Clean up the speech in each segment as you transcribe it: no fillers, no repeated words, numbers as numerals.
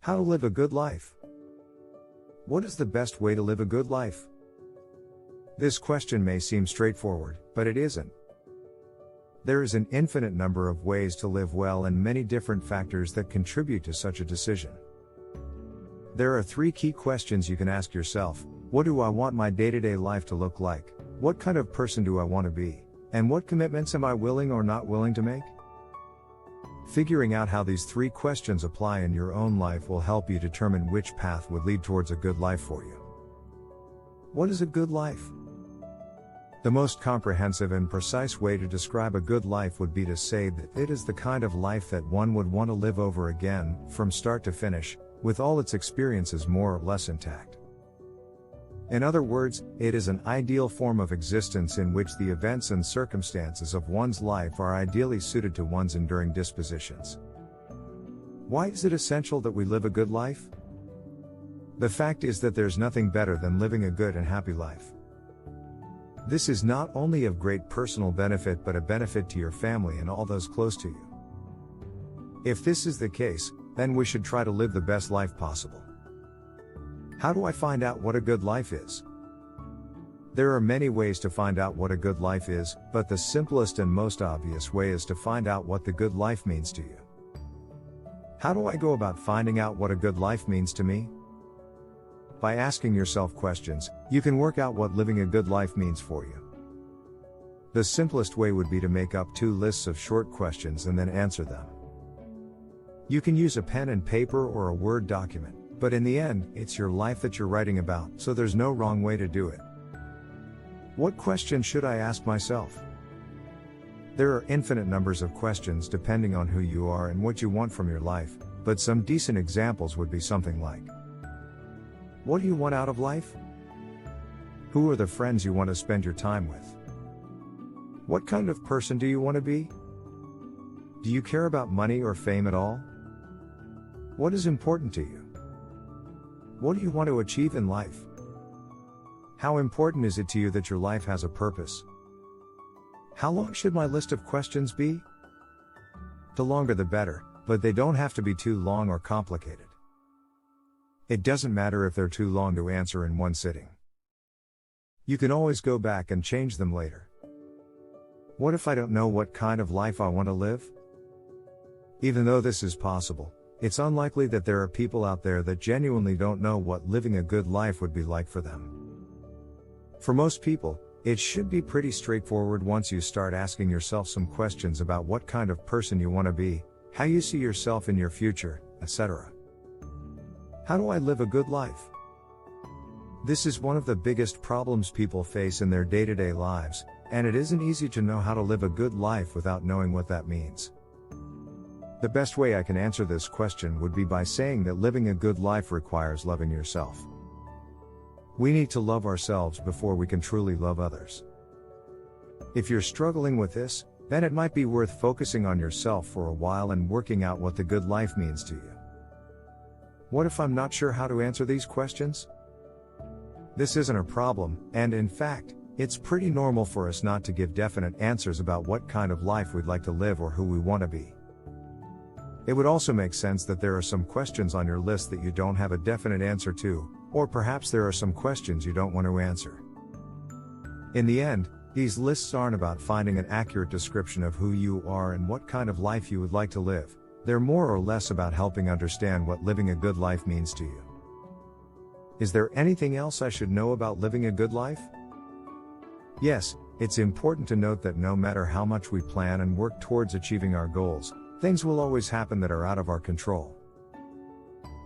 How to live a good life? What is the best way to live a good life? This question may seem straightforward, but it isn't. There is an infinite number of ways to live well and many different factors that contribute to such a decision. There are 3 key questions you can ask yourself. What do I want my day-to-day life to look like? What kind of person do I want to be? And what commitments am I willing or not willing to make? Figuring out how these 3 questions apply in your own life will help you determine which path would lead towards a good life for you. What is a good life? The most comprehensive and precise way to describe a good life would be to say that it is the kind of life that one would want to live over again, from start to finish, with all its experiences more or less intact. In other words, it is an ideal form of existence in which the events and circumstances of one's life are ideally suited to one's enduring dispositions. Why is it essential that we live a good life? The fact is that there's nothing better than living a good and happy life. This is not only of great personal benefit but a benefit to your family and all those close to you. If this is the case, then we should try to live the best life possible. How do I find out what a good life is? There are many ways to find out what a good life is, but the simplest and most obvious way is to find out what the good life means to you. How do I go about finding out what a good life means to me? By asking yourself questions, you can work out what living a good life means for you. The simplest way would be to make up 2 lists of short questions and then answer them. You can use a pen and paper or a Word document, but in the end, it's your life that you're writing about, so there's no wrong way to do it. What question should I ask myself? There are infinite numbers of questions depending on who you are and what you want from your life, but some decent examples would be something like: what do you want out of life? Who are the friends you want to spend your time with? What kind of person do you want to be? Do you care about money or fame at all? What is important to you? What do you want to achieve in life? How important is it to you that your life has a purpose? How long should my list of questions be? The longer the better, but they don't have to be too long or complicated. It doesn't matter if they're too long to answer in one sitting. You can always go back and change them later. What if I don't know what kind of life I want to live? Even though this is possible, it's unlikely that there are people out there that genuinely don't know what living a good life would be like for them. For most people, it should be pretty straightforward once you start asking yourself some questions about what kind of person you want to be, how you see yourself in your future, etc. How do I live a good life? This is one of the biggest problems people face in their day-to-day lives, and it isn't easy to know how to live a good life without knowing what that means. The best way I can answer this question would be by saying that living a good life requires loving yourself. We need to love ourselves before we can truly love others. If you're struggling with this, then it might be worth focusing on yourself for a while and working out what the good life means to you. What if I'm not sure how to answer these questions? This isn't a problem, and in fact, it's pretty normal for us not to give definite answers about what kind of life we'd like to live or who we want to be. It would also make sense that there are some questions on your list that you don't have a definite answer to, or perhaps there are some questions you don't want to answer. In the end, these lists aren't about finding an accurate description of who you are and what kind of life you would like to live. They're more or less about helping understand what living a good life means to you. Is there anything else I should know about living a good life? Yes, it's important to note that no matter how much we plan and work towards achieving our goals, things will always happen that are out of our control.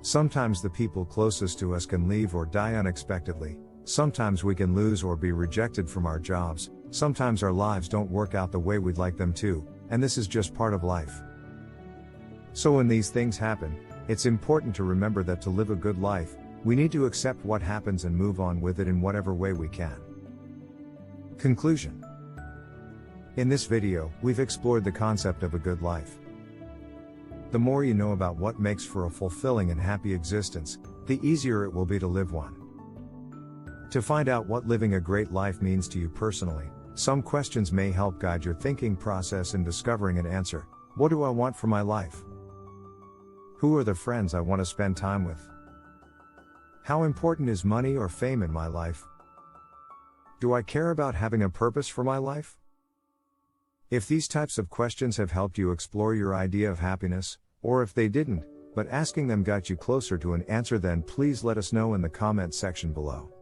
Sometimes the people closest to us can leave or die unexpectedly, sometimes we can lose or be rejected from our jobs, sometimes our lives don't work out the way we'd like them to, and this is just part of life. So when these things happen, it's important to remember that to live a good life, we need to accept what happens and move on with it in whatever way we can. Conclusion. In this video, we've explored the concept of a good life. The more you know about what makes for a fulfilling and happy existence, the easier it will be to live one. To find out what living a great life means to you personally, some questions may help guide your thinking process in discovering an answer. What do I want for my life? Who are the friends I want to spend time with? How important is money or fame in my life? Do I care about having a purpose for my life? If these types of questions have helped you explore your idea of happiness, or if they didn't, but asking them got you closer to an answer, then please let us know in the comment section below.